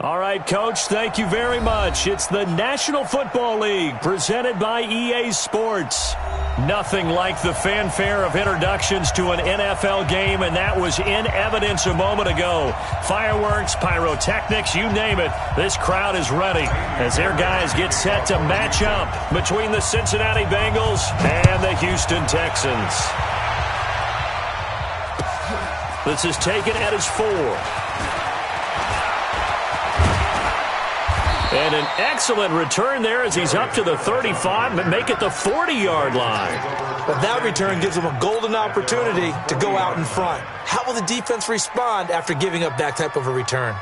All right, Coach, thank you very much. It's the National Football League presented by EA Sports. Nothing like the fanfare of introductions to an NFL game, and that was in evidence a moment ago. Fireworks, pyrotechnics, you name it. This crowd is ready as their guys get set to match up between the Cincinnati Bengals and the Houston Texans. This is taken at his 4. And an excellent return there as he's up to the 35, but make it the 40-yard line. But that return gives him a golden opportunity to go out in front. How will the defense respond after giving up that type of a return?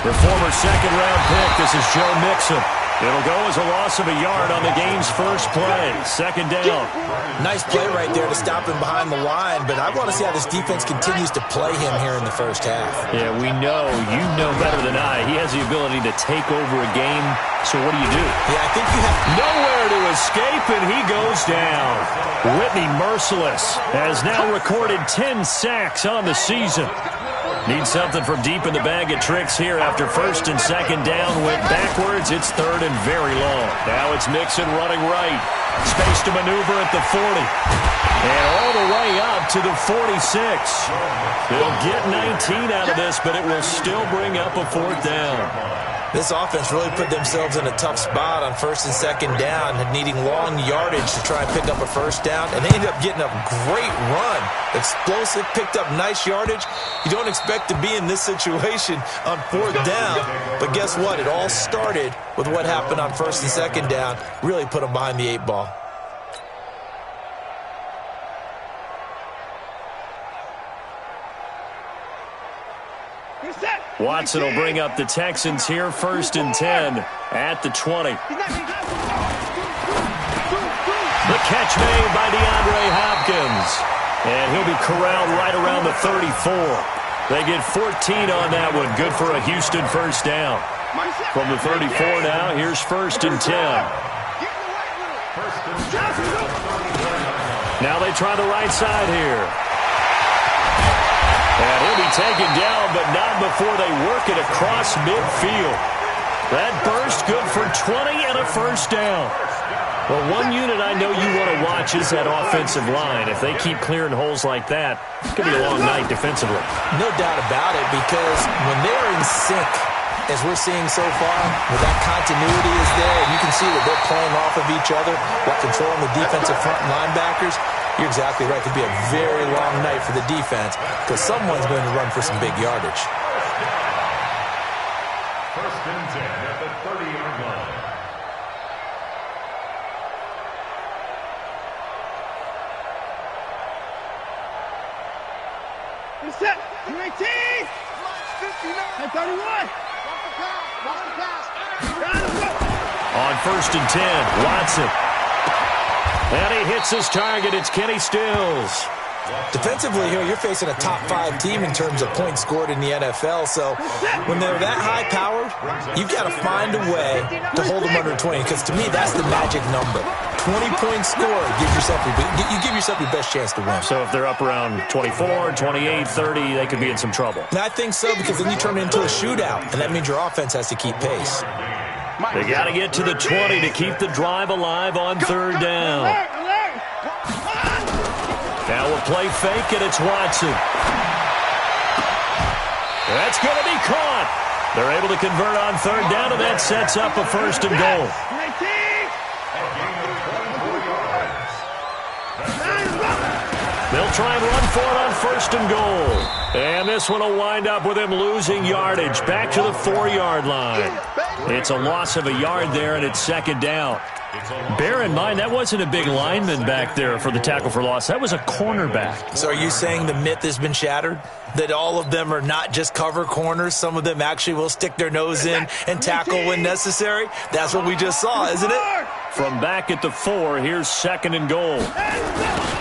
The former second-round pick, this is Joe Mixon. It'll go as a loss of a yard on the game's first play. Second down. Nice play right there to stop him behind the line, but I want to see how this defense continues to play him here in the first half. Yeah, we know. You know better than I. He has the ability to take over a game, so what do you do? Yeah, I think you have nowhere to escape, and he goes down. Whitney Merciless has now recorded 10 sacks on the season. Need something from deep in the bag of tricks here after first and second down went backwards. It's third and very long. Now it's Mixon running right. Space to maneuver at the 40. And all the way up to the 46. They'll get 19 out of this, but it will still bring up a fourth down. This offense really put themselves in a tough spot on first and second down, needing long yardage to try and pick up a first down, and they ended up getting a great run. Explosive, picked up nice yardage. You don't expect to be in this situation on fourth down, but guess what? It all started with what happened on first and second down. Really put them behind the 8 ball. Watson will bring up the Texans here, first and 10 at the 20. The catch made by DeAndre Hopkins. And he'll be corralled right around the 34. They get 14 on that one. Good for a Houston first down. From the 34 now, here's first and 10. Now they try the right side here. And he'll be taken down, but not before they work it across midfield. That burst good for 20 and a first down. Well, one unit I know you want to watch is that offensive line. If they keep clearing holes like that, it's going to be a long night defensively. No doubt about it, because when they're in sync, as we're seeing so far, where that continuity is there, you can see that they're playing off of each other while controlling the defensive front linebackers. You're exactly right. It could be a very long night for the defense because someone's going to run for some big yardage. First and 10 at the 30-yard line. You're set. 218. 59. 31. On first and 10, Watson. And he hits his target. It's Kenny Stills. Defensively here, you're facing a top-5 team in terms of points scored in the NFL. So when they're that high-powered, you've got to find a way to hold them under 20. Because to me, that's the magic number. 20 points scored, you give yourself your best chance to win. So if they're up around 24, 28, 30, they could be in some trouble. And I think so, because then you turn it into a shootout, and that means your offense has to keep pace. They got to get to the 20 to keep the drive alive on third down. Now we'll play fake, and it's Watson. That's going to be caught. They're able to convert on third down, and that sets up a first and goal. They'll try and run for it on first and goal. And this one will wind up with him losing yardage back to the 4-yard line. It's a loss of a yard there, and it's second down. Bear in mind, that wasn't a big lineman back there for the tackle for loss. That was a cornerback. So are you saying the myth has been shattered? That all of them are not just cover corners? Some of them actually will stick their nose in and tackle when necessary? That's what we just saw, isn't it? From back at the 4, here's 2nd and goal.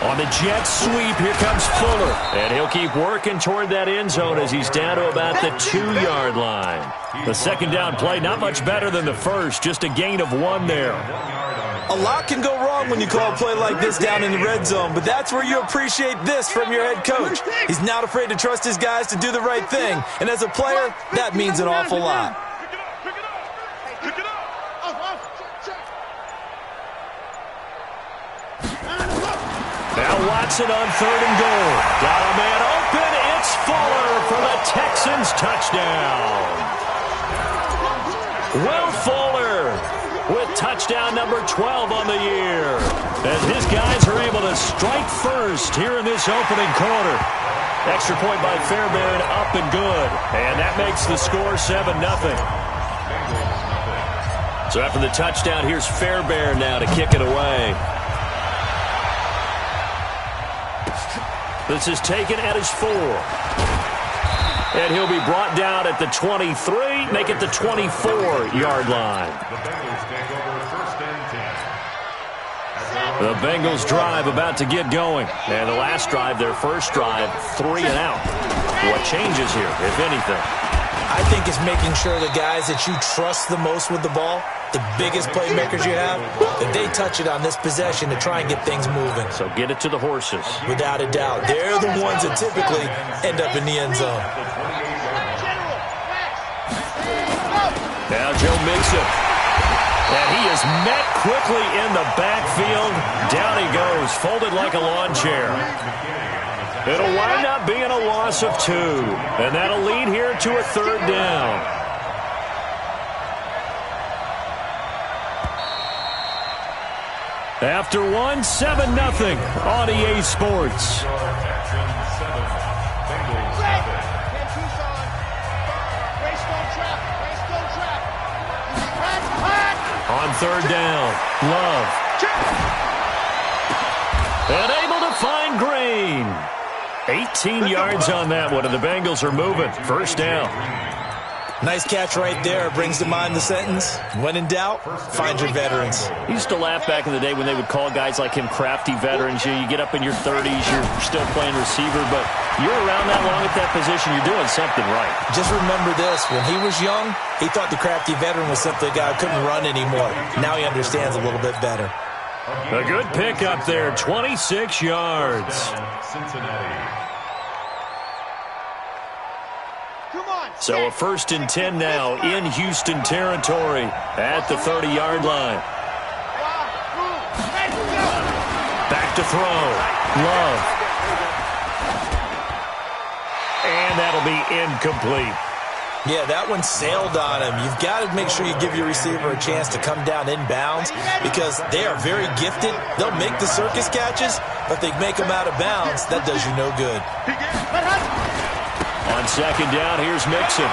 On the jet sweep, here comes Fuller. And he'll keep working toward that end zone as he's down to about the 2-yard line. The 2nd down play, not much better than the first, just a gain of 1 there. A lot can go wrong when you call a play like this down in the red zone, but that's where you appreciate this from your head coach. He's not afraid to trust his guys to do the right thing, and as a player, that means an awful lot. Now Watson on 3rd and goal. Got a man open. It's Fuller for the Texans touchdown. Will Fuller with touchdown number 12 on the year. As his guys are able to strike first here in this opening quarter. Extra point by Fairbairn, up and good. And that makes the score 7-0. So after the touchdown, here's Fairbairn now to kick it away. This is taken at his 4. And he'll be brought down at the 23, make it the 24-yard line. The Bengals drive about to get going. And the last drive, their first drive, 3 and out. What changes here, if anything? I think it's making sure the guys that you trust the most with the ball, the biggest playmakers you have, that they touch it on this possession to try and get things moving. So get it to the horses. Without a doubt. They're the ones that typically end up in the end zone. Now Joe Mixon. And he is met quickly in the backfield. Down he goes, folded like a lawn chair. It'll wind up being a loss of 2. And that'll lead here to a 3rd down. After 1, 7-0 on EA Sports. On 3rd down, Love. And able to find Green. 18 yards on that one, and the Bengals are moving. 1st down. Nice catch right there. Brings to mind the sentence, when in doubt, find your veterans. I used to laugh back in the day when they would call guys like him crafty veterans. You get up in your 30s, you're still playing receiver, but you're around that long at that position, you're doing something right. Just remember this. When he was young, he thought the crafty veteran was simply a guy who couldn't run anymore. Now he understands a little bit better. A good pick up there, 26 yards. So a 1st and 10 now in Houston territory at the 30-yard line. Back to throw. Love. And that'll be incomplete. Yeah, that one sailed on him. You've got to make sure you give your receiver a chance to come down inbounds because they are very gifted. They'll make the circus catches, but if they make them out of bounds, that does you no good. On 2nd down, here's Mixon.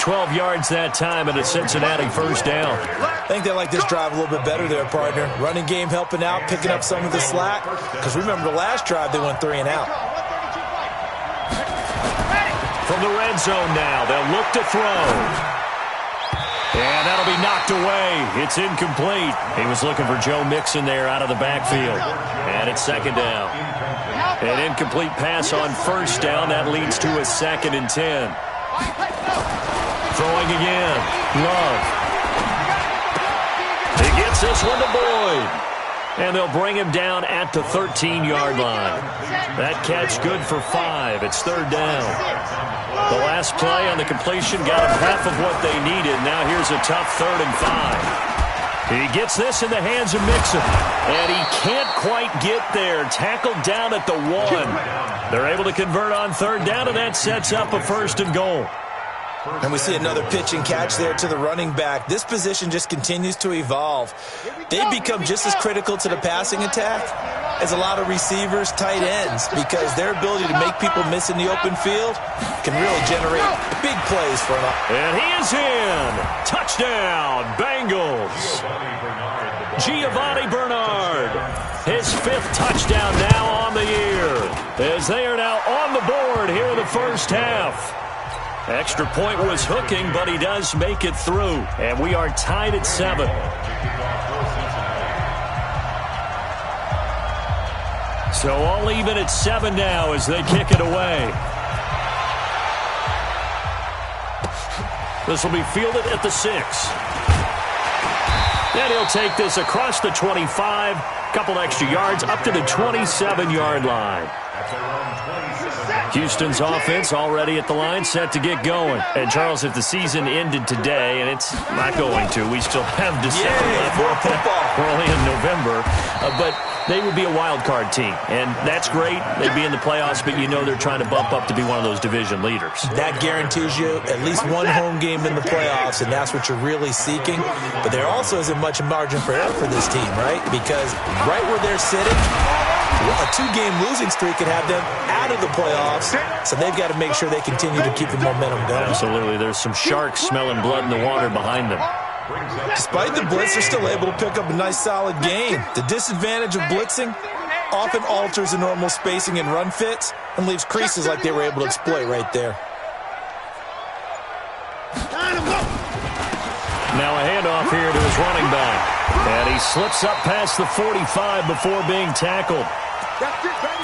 12 yards that time and a Cincinnati 1st down. I think they like this drive a little bit better there, partner. Running game helping out, picking up some of the slack. Because remember the last drive, they went 3 and out. From the red zone now, they'll look to throw. And that'll be knocked away. It's incomplete. He was looking for Joe Mixon there out of the backfield. And it's 2nd down. An incomplete pass on 1st down. That leads to a 2nd and 10. Throwing again. Love. He gets this one to Boyd. And they'll bring him down at the 13-yard line. That catch good for 5. It's 3rd down. The last play on the completion got him half of what they needed. Now here's a tough 3rd and 5. He gets this in the hands of Mixon. And he can't quite get there. Tackled down at the 1. They're able to convert on 3rd down, and that sets up a 1st and goal. And we see another pitch and catch there to the running back. This position just continues to evolve. They become just as critical to the passing attack as a lot of receivers, tight ends, because their ability to make people miss in the open field can really generate big plays for them. And he is in. Touchdown, Bengals. Giovanni Bernard. His 5th touchdown now on the year, as they are now on the board here in the 1st half. Extra point was hooking, but he does make it through. And we are tied at 7. So all even at 7 now as they kick it away. This will be fielded at the 6. And he'll take this across the 25. Couple extra yards up to the 27-yard line. Houston's offense already at the line, set to get going. And, Charles, if the season ended today, and it's not going to, we still have December left. More football. We're only in November. But they would be a wild card team. And that's great. They'd be in the playoffs, but you know they're trying to bump up to be one of those division leaders. That guarantees you at least one home game in the playoffs, and that's what you're really seeking. But there also isn't much margin for error for this team, right? Because right where they're sitting, a 2-game losing streak could have them out of the playoffs, so they've got to make sure they continue to keep the momentum going. Absolutely. There's some sharks smelling blood in the water behind them. Despite the blitz, they're still able to pick up a nice, solid gain. The disadvantage of blitzing often alters the normal spacing and run fits and leaves creases like they were able to exploit right there. Now a handoff here to his running back. And he slips up past the 45 before being tackled.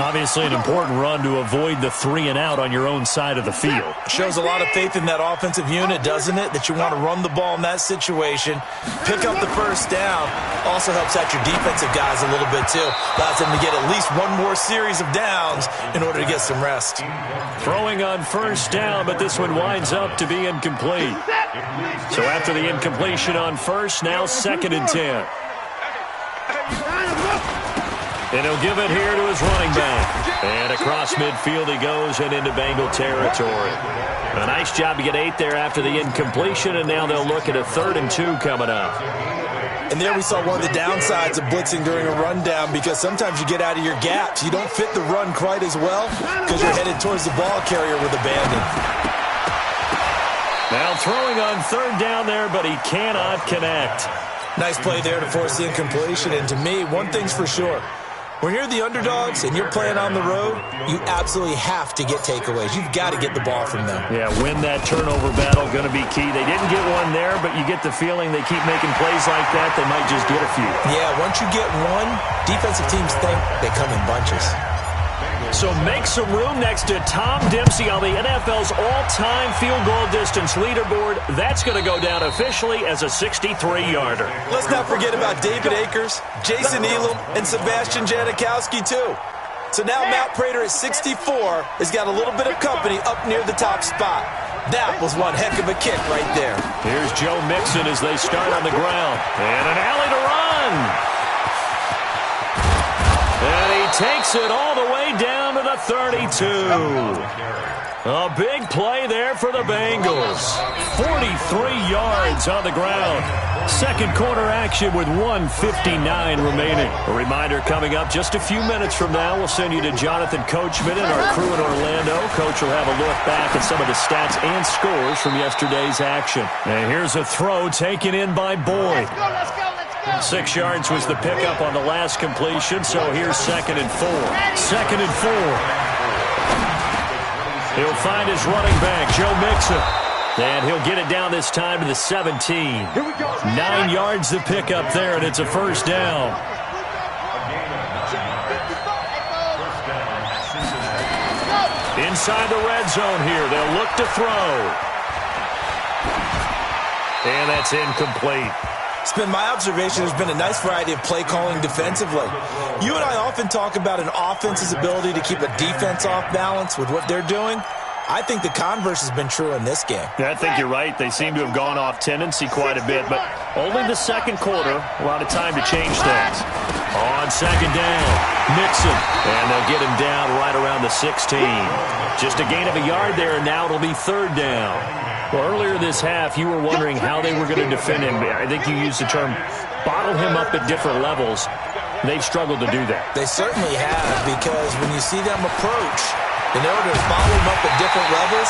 Obviously an important run to avoid the 3-and-out on your own side of the field. Shows a lot of faith in that offensive unit, doesn't it? That you want to run the ball in that situation, pick up the first down. Also helps out your defensive guys a little bit too. Allows them to get at least one more series of downs in order to get some rest. Throwing on first down, but this one winds up to be incomplete. So after the incompletion on first, now 2nd and 10. And he'll give it here to his running back. And across midfield he goes and into Bengal territory. A nice job to get 8 there after the incompletion, and now they'll look at a 3rd and 2 coming up. And there we saw one of the downsides of blitzing during a rundown, because sometimes you get out of your gaps. You don't fit the run quite as well because you're headed towards the ball carrier with abandon. Now throwing on 3rd down there, but he cannot connect. Nice play there to force the incompletion. And to me, one thing's for sure. When you're the underdogs and you're playing on the road, you absolutely have to get takeaways. You've got to get the ball from them. Yeah, win that turnover battle, going to be key. They didn't get one there, but you get the feeling they keep making plays like that, they might just get a few. Yeah, once you get one, defensive teams think they come in bunches. So make some room next to Tom Dempsey on the NFL's all-time field goal distance leaderboard. That's going to go down officially as a 63-yarder. Let's not forget about David Akers, Jason Elam, and Sebastian Janikowski, too. So now Matt Prater at 64 has got a little bit of company up near the top spot. That was one heck of a kick right there. Here's Joe Mixon as they start on the ground. And an alley to run. And he takes it all the way down to the 32. A big play there for the Bengals. 43 yards on the ground. Second quarter action with 1:59 remaining. A reminder coming up just a few minutes from now. We'll send you to Jonathan Coachman and our crew in Orlando. Coach will have a look back at some of the stats and scores from yesterday's action. And here's a throw taken in by Boyd. Let's go. 6 yards was the pickup on the last completion, so here's 2nd and 4. 2nd and 4. He'll find his running back, Joe Mixon. And he'll get it down this time to the 17. 9 yards the pickup there, and it's a first down. Inside the red zone here, they'll look to throw. And that's incomplete. It's been my observation there's been a nice variety of play calling defensively. You and I often talk about an offense's ability to keep a defense off balance with what they're doing. I think the converse has been true in this game. Yeah, I think you're right. They seem to have gone off tendency quite a bit, but only the second quarter, a lot of time to change things. On 2nd down, Mixon, and they'll get him down right around the 16. Just a gain of a yard there, and now it'll be 3rd down. Well, earlier this half, you were wondering how they were going to defend him. I think you used the term bottle him up at different levels. They've struggled to do that. They certainly have, because when you see them approach, in order to bottle him up at different levels,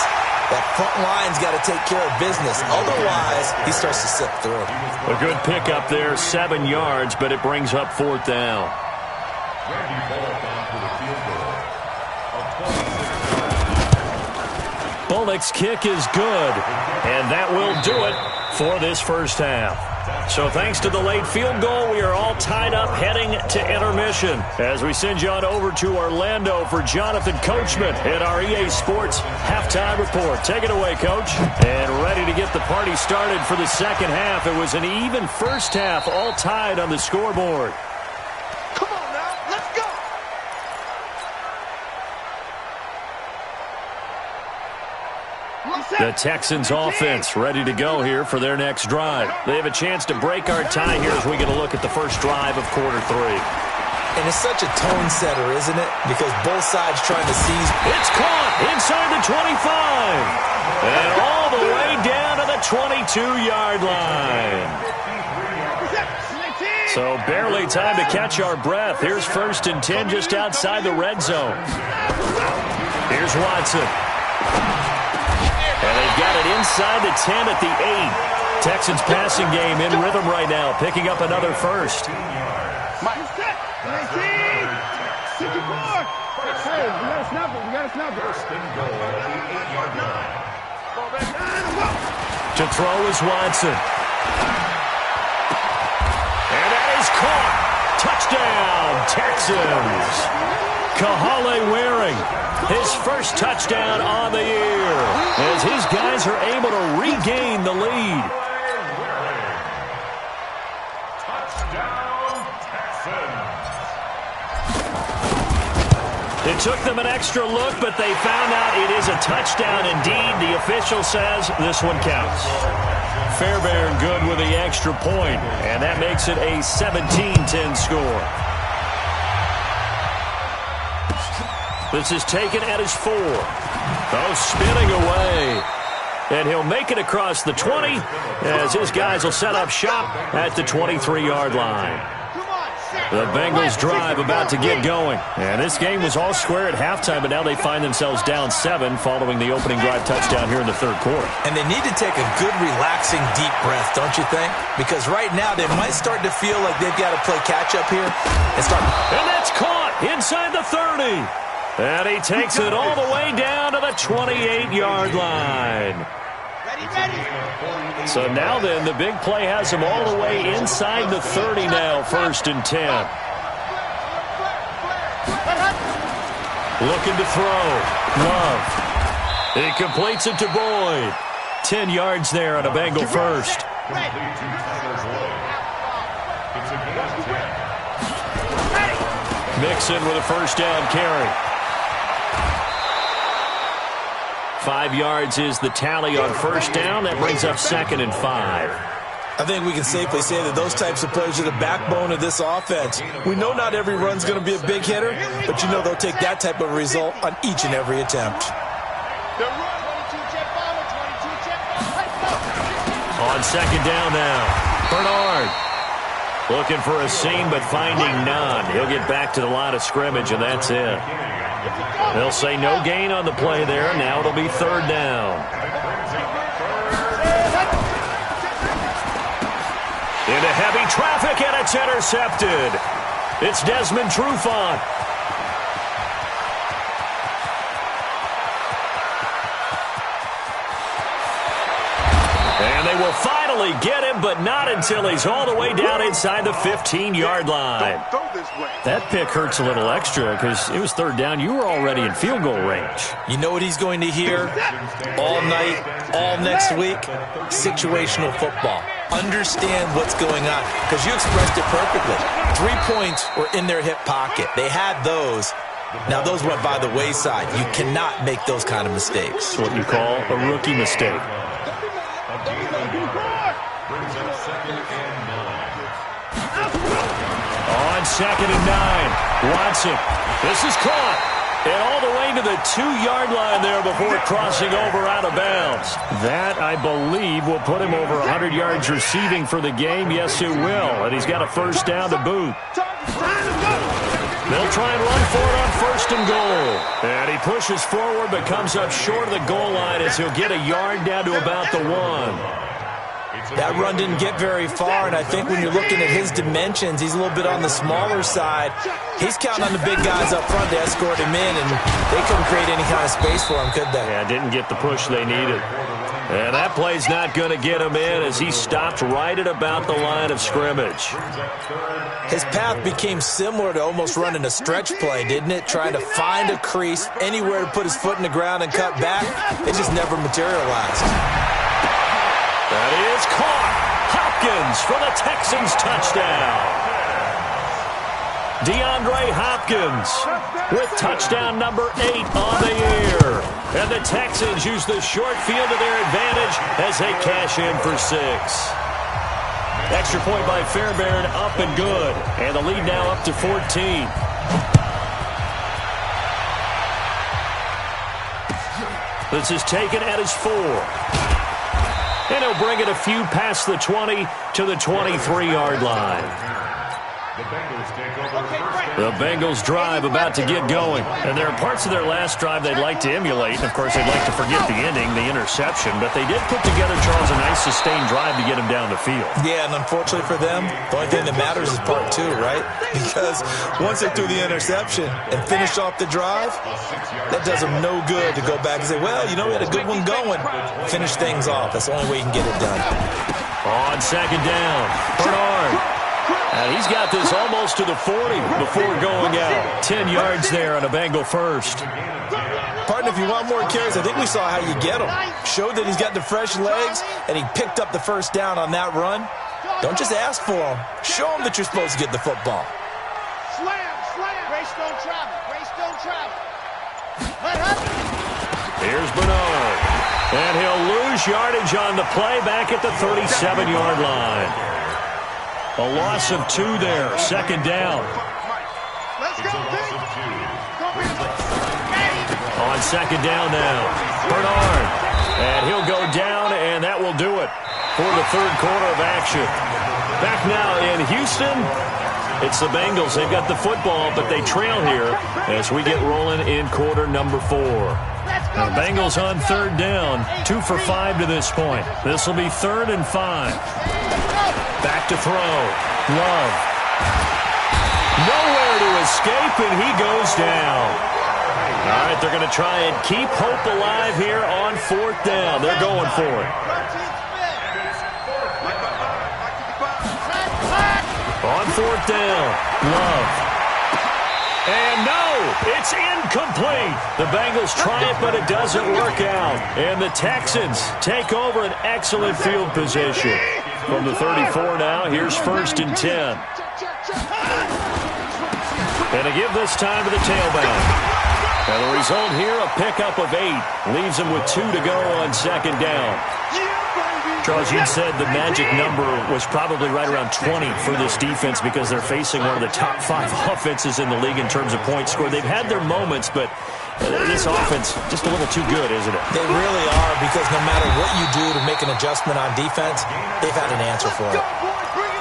that front line's got to take care of business. Otherwise, he starts to slip through. A good pickup there, 7 yards, but it brings up 4th down. Bullock's kick is good, and that will do it for this first half. So thanks to the late field goal, we are all tied up heading to intermission as we send you on over to Orlando for Jonathan Coachman at our EA Sports Halftime Report. Take it away, Coach. And ready to get the party started for the second half. It was an even first half, all tied on the scoreboard. Come on now, let's go. The Texans offense ready to go here for their next drive. They have a chance to break our tie here as we get a look at the first drive of quarter 3. And it's such a tone setter, isn't it? Because both sides trying to seize. It's caught inside the 25. And all the way down to the 22-yard line. So barely time to catch our breath. Here's 1st and 10 just outside the red zone. Here's Watson. And they've got it inside the 10 at the 8. Texans passing game in rhythm right now, picking up another first. Hey, we got to snap it. We got to snap it. First and goal at the 8-yard line. To throw is Watson. And that is caught. Touchdown, Texans. Kahale Waring, his first touchdown on the year, as his guys are able to regain the lead. Touchdown, Texans. It took them an extra look, but they found out it is a touchdown indeed. The official says this one counts. Fairbairn good with the extra point, and that makes it a 17-10 score. This is taken at his 4. Oh, spinning away. And he'll make it across the 20 as his guys will set up shop at the 23-yard line. The Bengals drive about to get going. And this game was all square at halftime, but now they find themselves down 7 following the opening drive touchdown here in the third quarter. And they need to take a good, relaxing, deep breath, don't you think? Because right now they might start to feel like they've got to play catch-up here. And that's caught inside the 30. And he takes it all the way down to the 28-yard line. So now then, the big play has him all the way inside the 30 now, 1st and 10. Looking to throw. Love. He completes it to Boyd. 10 yards there on a Bengal first. Mixon with a first down carry. 5 yards is the tally on first down. That brings up 2nd and 5. I think we can safely say that those types of plays are the backbone of this offense. We know not every run's going to be a big hitter, but you know they'll take that type of result on each and every attempt. On 2nd down now, Bernard. Looking for a seam, but finding none. He'll get back to the line of scrimmage, and that's it. They'll say no gain on the play there. Now it'll be 3rd down. Into heavy traffic, and it's intercepted. It's Desmond Trufant. And they will finally get him, but not until he's all the way down inside the 15-yard line. That pick hurts a little extra because it was 3rd down. You were already in field goal range. You know what he's going to hear all night, all next week? Situational football. Understand what's going on, because you expressed it perfectly. 3 points were in their hip pocket. They had those. Now, those went by the wayside. You cannot make those kind of mistakes. It's what you call a rookie mistake. On 2nd and 9, Watson. This is caught. And all the way to the 2-yard line there before crossing over out of bounds. That, I believe, will put him over 100 yards receiving for the game. Yes, it will. And he's got a first down to boot. They'll try and run for it on 1st and goal. And he pushes forward but comes up short of the goal line as he'll get a yard down to about the 1. That run didn't get very far, and I think when you're looking at his dimensions, he's a little bit on the smaller side. He's counting on the big guys up front to escort him in, and they couldn't create any kind of space for him, could they? Yeah, didn't get the push they needed. And that play's not going to get him in as he stopped right at about the line of scrimmage. His path became similar to almost running a stretch play, didn't it? Trying to find a crease, anywhere to put his foot in the ground and cut back. It just never materialized. That is caught. Hopkins for the Texans touchdown. DeAndre Hopkins with touchdown number 8 on the year. And the Texans use the short field to their advantage as they cash in for 6. Extra point by Fairbairn, up and good. And the lead now up to 14. This is taken at his 4. And he'll bring it a few past the 20 to the 23-yard line. The Bengals drive about to get going. And there are parts of their last drive they'd like to emulate. And, of course, they'd like to forget the ending, the interception. But they did put together, Charles, a nice sustained drive to get him down the field. Yeah, and unfortunately for them, the only thing that matters is part 2, right? Because once they threw the interception and finished off the drive, that does them no good to go back and say, well, you know, we had a good one going. Finish things off. That's the only way you can get it done. On second down, Bernard. And he's got this almost to the 40 before going out. 10 yards there on a Bengal first. Partner, if you want more carries, I think we saw how you get him. Showed that he's got the fresh legs, and he picked up the first down on that run. Don't just ask for him. Show him that you're supposed to get the football. Slam, slam. Grace don't travel. Grace don't travel. What happened? Here's Bernard. And he'll lose yardage on the play back at the 37-yard line. A loss of 2 there. Second down. Let's go, On second down now, Bernard. And he'll go down, and that will do it for the third quarter of action. Back now in Houston, it's the Bengals. They've got the football, but they trail here as we get rolling in quarter number 4. The Bengals on third down, 2 for 5 to this point. This will be 3rd and 5. Back to throw. Love. Nowhere to escape, and he goes down. All right, they're going to try and keep hope alive here on 4th down. They're going for it. On 4th down, Love. And no, it's incomplete. The Bengals try it, but it doesn't work out. And the Texans take over an excellent field position. From the 34 now, here's 1st and 10. And to give this time to the tailback. And the result here, a pickup of 8. Leaves him with 2 to go on second down. Charles, you'd said the magic number was probably right around 20 for this defense because they're facing one of the top 5 offenses in the league in terms of points scored. They've had their moments, but this offense just a little too good, isn't it? They really are, because no matter what you do to make an adjustment on defense, they've had an answer for it.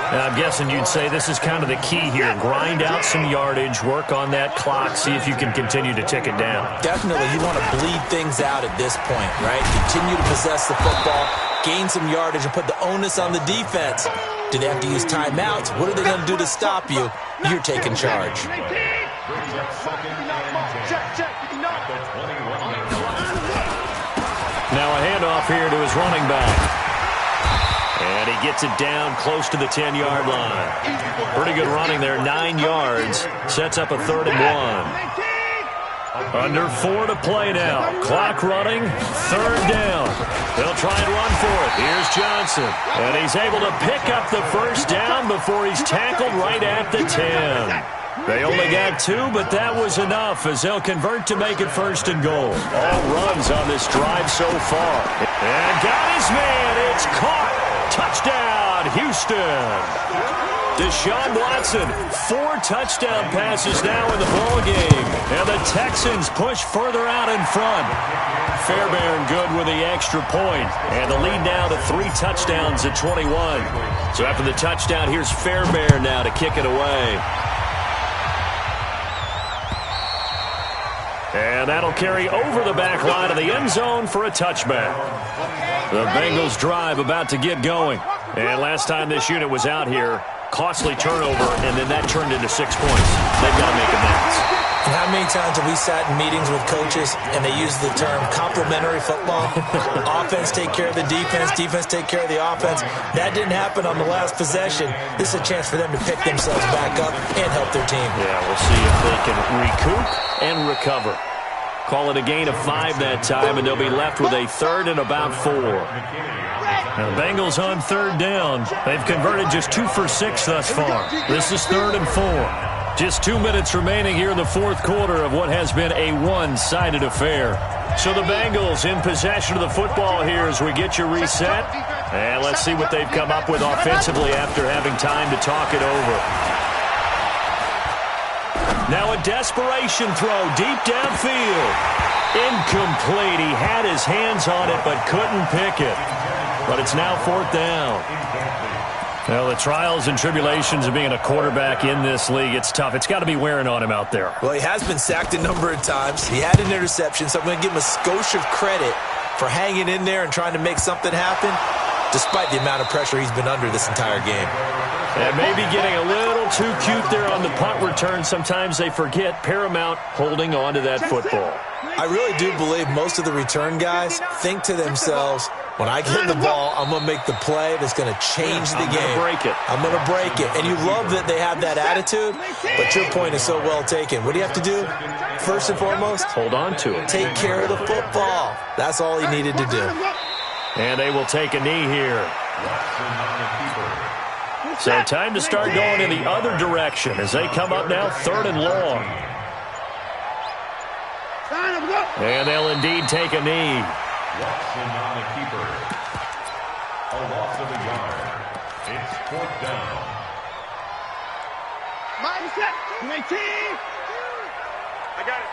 I'm guessing you'd say this is kind of the key here. Grind out some yardage, work on that clock, see if you can continue to tick it down. Definitely. You want to bleed things out at this point, right? Continue to possess the football, gain some yardage, and put the onus on the defense. Do they have to use timeouts? What are they going to do to stop you? You're taking charge. Now a handoff here to his running back. And he gets it down close to the 10-yard line. Pretty good running there, 9 yards. Sets up a 3rd and 1. Under 4 to play now. Clock running, 3rd down. They'll try and run for it. Here's Johnson. And he's able to pick up the first down before he's tackled right at the 10. They only got 2, but that was enough as they'll convert to make it 1st and goal. All runs on this drive so far. And got his man. It's caught. Touchdown, Houston. Deshaun Watson, 4 touchdown passes now in the ballgame. And the Texans push further out in front. Fairbairn good with the extra point. And the lead now to 3 touchdowns at 21. So after the touchdown, here's Fairbairn now to kick it away. And that'll carry over the back line of the end zone for a touchback. The Bengals drive about to get going. And last time this unit was out here, costly turnover, and then that turned into 6 points. They've got to make amends. And how many times have we sat in meetings with coaches and they use the term complementary football? Offense take care of the defense, defense take care of the offense. That didn't happen on the last possession. This is a chance for them to pick themselves back up and help their team. Yeah, we'll see if they can recoup and recover. Call it a gain of 5 that time, and they'll be left with a 3rd and about 4. Now, the Bengals on 3rd down. They've converted just 2 for 6 thus far. This is 3rd and 4. Just 2 minutes remaining here in the 4th quarter of what has been a one-sided affair. So the Bengals in possession of the football here as we get you reset. And let's see what they've come up with offensively after having time to talk it over. Now a desperation throw deep downfield. Incomplete. He had his hands on it but couldn't pick it. But it's now 4th down. Well, the trials and tribulations of being a quarterback in this league, it's tough. It's got to be wearing on him out there. Well, he has been sacked a number of times. He had an interception, so I'm going to give him a skosh of credit for hanging in there and trying to make something happen, despite the amount of pressure he's been under this entire game. And maybe getting a little too cute there on the punt return. Sometimes they forget paramount holding on to that football. I really do believe most of the return guys think to themselves, when I get the ball, I'm going to make the play that's going to change the game. I'm going to break it. I'm going to break it. And you love that they have that attitude, but your point is so well taken. What do you have to do? First and foremost, hold on to it. Take care of the football. That's all he needed to do. And they will take a knee here. So time to start going in the other direction as they come up now 3rd and long. And they'll indeed take a knee. Watson on the keeper. A loss of a yard. It's 4th down. I got it.